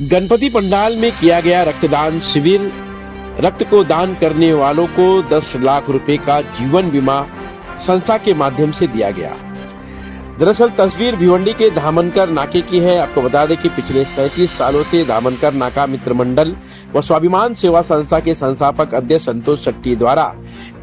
गणपति पंडाल में किया गया रक्तदान शिविर। रक्त को दान करने वालों को 10 लाख रुपए का जीवन बीमा संस्था के माध्यम से दिया गया। दरअसल तस्वीर भिवंडी के धामनकर नाके की है। आपको बता दें कि पिछले 37 सालों से धामनकर नाका मित्र मंडल व स्वाभिमान सेवा संस्था के संस्थापक अध्यक्ष संतोष शेट्टी द्वारा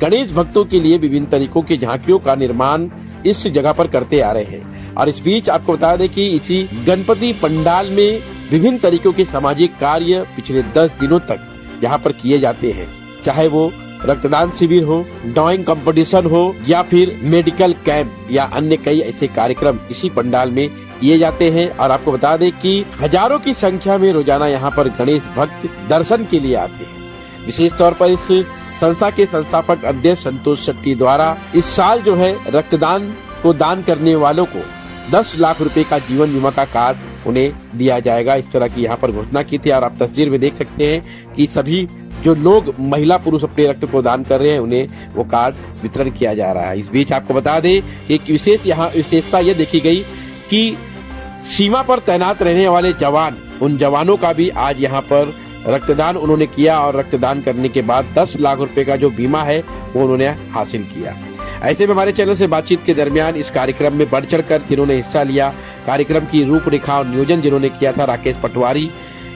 गणेश भक्तों के लिए विभिन्न तरीकों की झांकियों का निर्माण इस जगह पर करते आ रहे हैं। और इस बीच आपको बता दें कि इसी गणपति पंडाल में विभिन्न तरीकों के सामाजिक कार्य पिछले 10 दिनों तक यहाँ पर किए जाते हैं, चाहे वो रक्तदान शिविर हो, ड्राइंग कंपटीशन हो या फिर मेडिकल कैंप या अन्य कई ऐसे कार्यक्रम इसी पंडाल में किए जाते हैं। और आपको बता दें कि हजारों की संख्या में रोजाना यहाँ पर गणेश भक्त दर्शन के लिए आते हैं। विशेष तौर पर इस संस्था के संस्थापक अध्यक्ष संतोष शेट्टी द्वारा इस साल जो है रक्तदान को दान करने वालों को 10 लाख रुपए का जीवन बीमा का कार्ड उन्हें दिया जाएगा, इस तरह की यहाँ पर घोषणा की थी। और आप तस्वीर में देख सकते हैं कि सभी जो लोग महिला पुरुष अपने रक्त को दान कर रहे हैं उन्हें वो कार्ड वितरण किया जा रहा है। इस बीच आपको बता दें कि एक विशेषता यह देखी गई कि सीमा पर तैनात रहने वाले जवान, उन जवानों का भी आज यहाँ पर रक्तदान उन्होंने किया और रक्तदान करने के बाद 10 लाख रुपए का जो बीमा है वो उन्होंने हासिल किया। ऐसे में हमारे चैनल से बातचीत के दरमियान इस कार्यक्रम में बढ़ चढ़कर जिन्होंने हिस्सा लिया, कार्यक्रम की रूपरेखा और नियोजन जिन्होंने किया था राकेश पटवारी,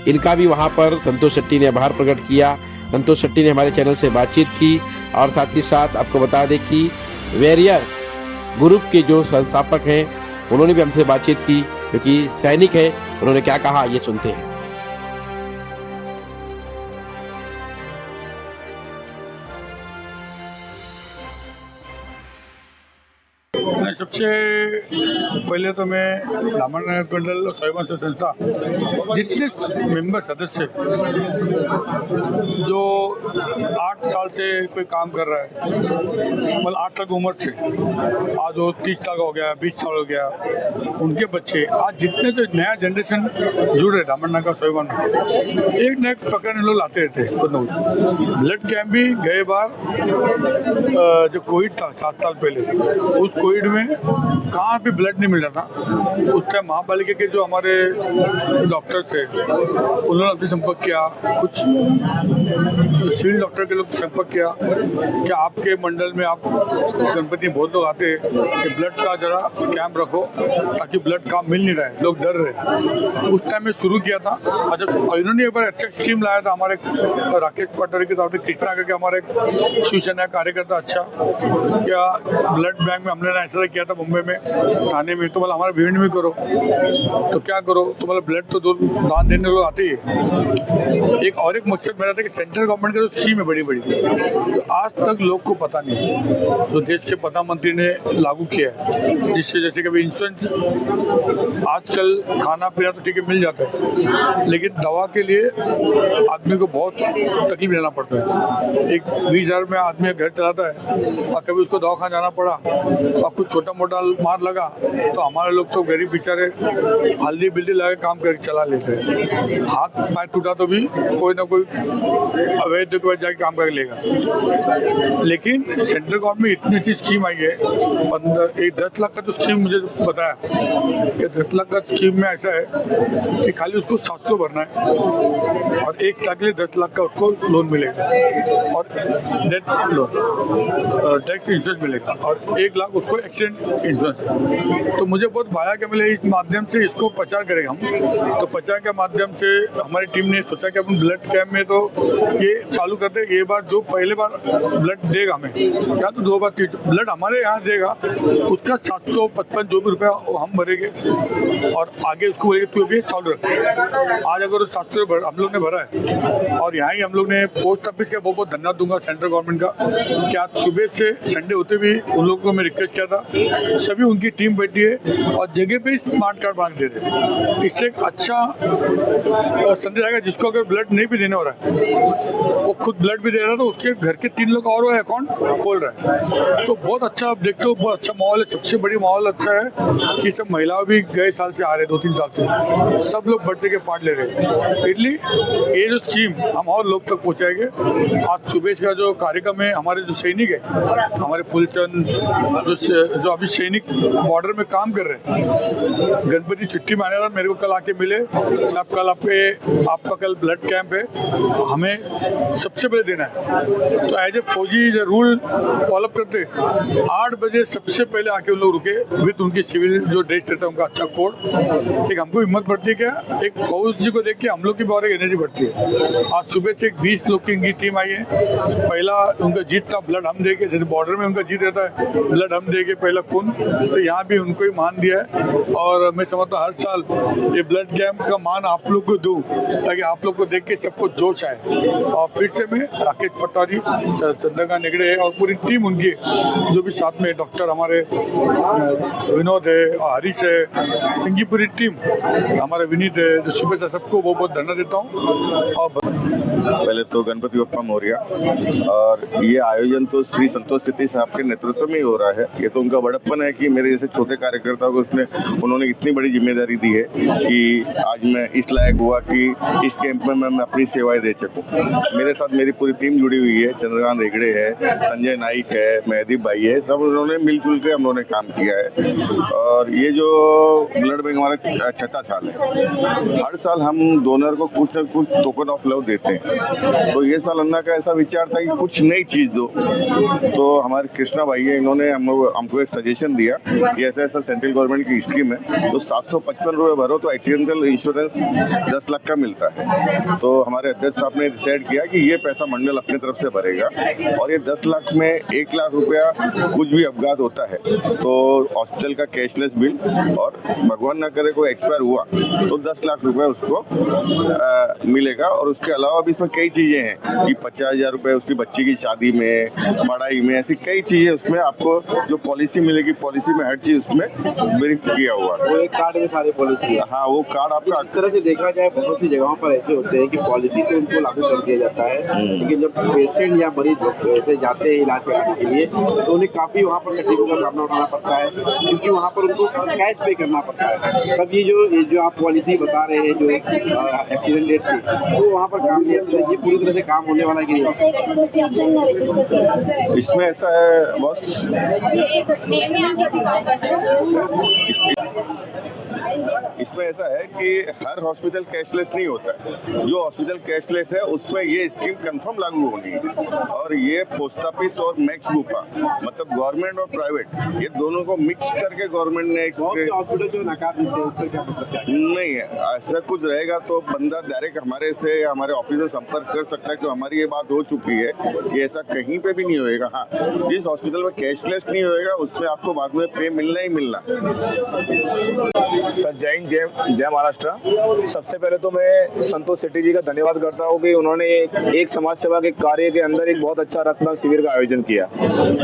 इनका भी वहां पर संतोष शेट्टी ने आभार प्रकट किया। संतोष शेट्टी ने हमारे चैनल से बातचीत की और साथ ही साथ आपको बता दें कि वॉरियर ग्रुप के जो संस्थापक हैं उन्होंने भी हमसे बातचीत की, क्योंकि सैनिक है। उन्होंने क्या कहा ये सुनते हैं। सबसे पहले तो मैं धामनकर मंडल स्वाभिमान सेवा संस्था जितने मेंबर सदस्य जो 8 साल से कोई काम कर रहा है, मतलब 8 साल की उम्र से आज वो 30 साल का हो गया, 20 साल हो गया, उनके बच्चे आज जितने जो नया जनरेशन जुड़ रहे धामनकर स्वाभिमान में, एक न एक प्रकरण लोग लाते रहते हैं। ब्लड कैंप भी गए बार जो कोविड था 7 साल पहले, उस कोविड में कहाँ भी ब्लड नहीं मिल रहा था। उस टाइम महापालिका के जो हमारे डॉक्टर थे उन्होंने हमसे संपर्क किया, कुछ सिविल डॉक्टर के लोग संपर्क किया कि आपके मंडल में आप गणपति में बहुत लोग आते हैं कि ब्लड का जरा कैंप रखो ताकि ब्लड का मिल नहीं रहा है, लोग डर रहे। उस टाइम में शुरू किया था। अच्छा, इन्होंने एक बार अच्छा स्कीम लाया था हमारे राकेश पटवारी के साथ कृष्णा करके हमारे शिवसेना कार्यकर्ता, अच्छा क्या ब्लड बैंक में हमने ऐसा किया था मुंबई में थाने में, तो मतलब हमारे भिवंडी में करो तो क्या करो, तो मतलब ब्लड तो दो दान देने लोग आते ही। एक मकसद मेरा था कि सेंट्रल गवर्नमेंट की जो स्कीम है बड़ी बड़ी, तो आज तक लोग को पता नहीं, तो देश के प्रधानमंत्री ने लागू किया है, जिससे जैसे कभी इंश्योरेंस आजकल खाना पीना तो ठीक है मिल जाता है, लेकिन दवा के लिए आदमी को बहुत तकलीफ लेना पड़ता है। एक 20,000 में आदमी घर चलाता है और कभी उसको दवाखाना जाना पड़ा और कुछ छोटा मोटा मार लगा तो हमारे लोग तो गरीब बेचारे हल्दी बिल्दी लगा काम करके चला लेते हैं। हाथ पैर टूटा तो भी कोई ना कोई अवैध के बाद जाके काम करके लेगा। लेकिन सेंट्रल गवर्नमेंट में इतनी अच्छी स्कीम आई है, 10 लाख का जो स्कीम मुझे बताया कि 10 लाख का स्कीम में ऐसा है कि खाली उसको 700 भरना है और 1 साल के लिए 10 लाख का उसको लोन मिलेगा और डेथ लोन टैक्स इंश्योरेंस मिलेगा और 1 लाख उसको एक्सीडेंट इंश्योरेंस। तो मुझे बहुत भाया कि मिले इस माध्यम से इसको प्रचार करेंगे हम। तो प्रचार के माध्यम से हमारी टीम ने सोचा कि अपन ब्लड कैंप में तो ये चालू करते, ये बार जो पहले बार ब्लड देगा हमें या तो 2 बार 3 ब्लड हमारे यहाँ देगा, उसका 755 जो भी रुपया हम भरेंगे और आगे उसको बोलेंगे तू अभी चालू रख। आज अगर 700 हम लोग ने भरा है और यहाँ ही हम लोग ने पोस्ट ऑफिस का बहुत बहुत धन्यवाद दूंगा सेंट्रल गवर्नमेंट का कि आज सुबह से संडे होते भी उन लोगों को मैं रिक्वेस्ट किया था, सभी उनकी टीम बैठी है और जगह पे स्मार्ट कार्ड बांध दे रहे हैं। इससे एक अच्छा संदेश आएगा, जिसको अगर ब्लड नहीं भी देना हो रहा है वो खुद ब्लड भी दे रहा है तो उसके घर के 3 लोग और वो अकाउंट खोल रहा है। तो बहुत अच्छा, आप देखते हो बहुत अच्छा माहौल है। सबसे बड़ी माहौल अच्छा है कि सब महिलाओं भी गए साल से आ रहे, 2-3 साल से सब लोग बढ़ के पार्ट ले रहे हैं। इसलिए ये जो स्कीम हम और लोग तक पहुँचाएंगे। आज सुबह का जो कार्यक्रम है, हमारे जो सैनिक है, हमारे फुलचंद जो अभी सैनिक बॉर्डर में काम कर रहे हैं। गणपति छुट्टी में आने वाला, मेरे को कल आके मिले, साहब कल आपका कल ब्लड कैंप है, हमें सबसे पहले देना है। तो एज ए फौजी रूल फॉलोअप करते 8 बजे सबसे पहले आके उन लोग रुके विद उनकी सिविल जो ड्रेस रहता है उनका अच्छा कोड। एक हमको हिम्मत बढ़ती है क्या, एक फौजी को देख के हम लोग की बहुत एक एनर्जी बढ़ती है। आज सुबह से 20 लोग की इनकी टीम आई है। पहला उनका जीत था, ब्लड हम दे के, जैसे बॉर्डर में उनका जीत रहता है, ब्लड हम दे के पहला खून, तो यहाँ भी उनको ही मान दिया है। और मैं समझता हूँ हर साल ये ब्लड कैंप का मान आप लोग को दूँ ताकि आप लोग को देख के सबको जोश आए। और फिर से मैं राकेश पटवारी, चंद्रकांत नेगड़े और पूरी टीम उनकी जो भी साथ में डॉक्टर हमारे विनोद है और हरीश है, इनकी पूरी टीम, हमारे विनीत है, जो सुबह से सबको बहुत बहुत धन्यवाद देता हूँ। और पहले तो गणपति बप्पा मौर्य, और ये आयोजन तो श्री संतोष सेठी साहब के नेतृत्व में ही हो रहा है। ये तो उनका बड़प्पन है कि मेरे जैसे छोटे कार्यकर्ताओं को उन्होंने इतनी बड़ी जिम्मेदारी दी है कि आज मैं इस लायक हुआ कि इस कैंप में मैं अपनी सेवाएं दे सकूं। मेरे साथ मेरी पूरी टीम जुड़ी हुई है, चंद्रकांत हेगड़े है, संजय नाइक है, महदीप भाई है, सब उन्होंने मिलजुल के हम लोगों ने काम किया है। और ये जो ब्लड बैंक हमारा 6वां साल है। हर साल हम डोनर को कुछ न कुछ टोकन ऑफ लव देते हैं। तो ये साल अन्ना का ऐसा विचार था कि कुछ नई चीज दो। तो हमारे कृष्णा भाई है, इन्होंने हमको एक सजेशन दिया कि ऐसा ऐसा सेंट्रल गवर्नमेंट की स्कीम है, तो 755 रुपये भरो तो एक्सीडेंटल इंश्योरेंस 10 लाख का मिलता है। तो हमारे अध्यक्ष साहब ने डिसाइड किया कि ये पैसा मंडल अपनी तरफ से भरेगा, और ये 10 लाख में 1 लाख रुपया कुछ भी अपघात होता है तो हॉस्पिटल का कैशलेस बिल, और भगवान ना करे कोई एक्सपायर हुआ तो 10 लाख रुपए उसको मिलेगा। और उसके अलावा भी इसमें कई चीजें हैं कि 50,000 रुपए उसकी बच्ची की शादी में, पढ़ाई में, ऐसी कई चीजें उसमें आपको जो पॉलिसी मिलेगी, पॉलिसी में हर चीज उसमें ब्रीफ किया हुआ है। वो एक कार्ड में सारी पॉलिसी है। हाँ, वो कार्ड आपका इस तरह से देखा जाए बहुत सी जगहों पर ऐसे होते हैं कि पॉलिसी तो उनको लागू कर दिया जाता है, लेकिन जब पेशेंट या मरीज ऐसे जाते हैं इलाज कराने के लिए तो उन्हें काफी वहाँ पर तकलीफों का सामना उठाना पड़ता है, क्योंकि वहाँ पर उनको कैश पे करना पड़ता है। तब ये जो आप पॉलिसी बता रहे हैं जो एक्सीडेंट रेट की, तो वहाँ पर काम ये पूरी तरह से काम होने वाला है कि नहीं? इसमें ऐसा है बॉस, इसमें ऐसा है कि हर हॉस्पिटल कैशलेस नहीं होता है। जो हॉस्पिटल कैशलेस है उसमें ये स्कीम कंफर्म लागू होगी। और ये पोस्ट ऑफिस और मैक्स बुपा, मतलब गवर्नमेंट और प्राइवेट, ये दोनों को मिक्स करके गवर्नमेंट ने एक हॉस्पिटल जो नकार देते हैं उस पर क्या मतलब नहीं है, ऐसा कुछ रहेगा तो बंदा डायरेक्ट हमारे से, हमारे ऑफिस से संपर्क कर सकता है कि हमारी ये बात हो चुकी है कि ऐसा कहीं पे भी नहीं होएगा। हाँ, जिस हॉस्पिटल में कैशलेस नहीं होएगा उसमें आपको बाद में पे मिलना ही मिलना। सर जय हिंद, जय महाराष्ट्र। सबसे पहले तो मैं संतोष सेठी जी का धन्यवाद करता हूँ कि उन्होंने एक समाज सेवा के कार्य के अंदर एक बहुत अच्छा रक्तदान शिविर का आयोजन किया,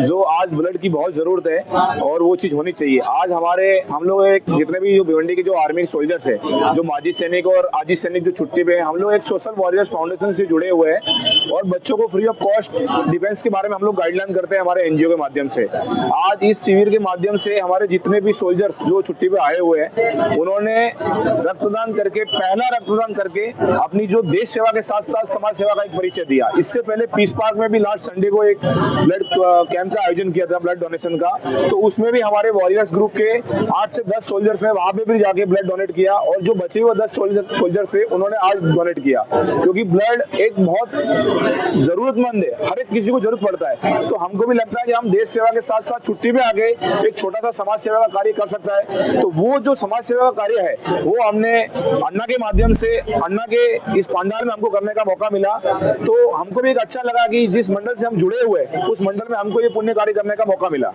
जो आज ब्लड की बहुत जरूरत है और वो चीज होनी चाहिए। आज हम लोग एक जितने भी जो भिवंडी के जो आर्मी सोल्जर्स है, जो माजी सैनिक और आजी सैनिक जो छुट्टी पे है, हम लोग एक सोशल वॉरियर्स फाउंडेशन से जुड़े हुए हैं और बच्चों को फ्री ऑफ कॉस्ट डिफेंस के बारे में हम लोग गाइडलाइन करते हैं हमारे एनजीओ के माध्यम से। आज इस शिविर के माध्यम से हमारे जितने भी सोल्जर्स जो छुट्टी पे आए हुए हैं, उन्होंने रक्तदान करके, पहला रक्तदान करके अपनी जो देश सेवा के साथ साथ समाज सेवा का एक परिचय दिया। इससे पहले पीस पार्क में भी लास्ट संडे को एक ब्लड कैंप का आयोजन किया था, ब्लड डोनेशन का, तो उसमें भी हमारे वॉरियर्स ग्रुप के 8 से 10 सोल्जर्स ने वहां पे भी जाके ब्लड डोनेट किया, और जो बचे हुए 10 सोल्जर्स थे उन्होंने आज डोनेट किया, क्योंकि ब्लड एक बहुत जरूरतमंद है, हर एक किसी को जरूरत पड़ता है। तो हमको भी लगता है कि हम देश सेवा के साथ साथ छुट्टी पे आके एक छोटा सा समाज सेवा का कार्य कर सकता है। तो वो जो समाज सेवा का कार्य है वो हमने अन्ना के माध्यम से, अन्ना के इस पंडाल में हमको करने का मौका मिला। तो हमको भी एक अच्छा लगा कि जिस मंडल से हम जुड़े हुए उस मंडल में हमको ये पुण्य कार्य करने का मौका मिला।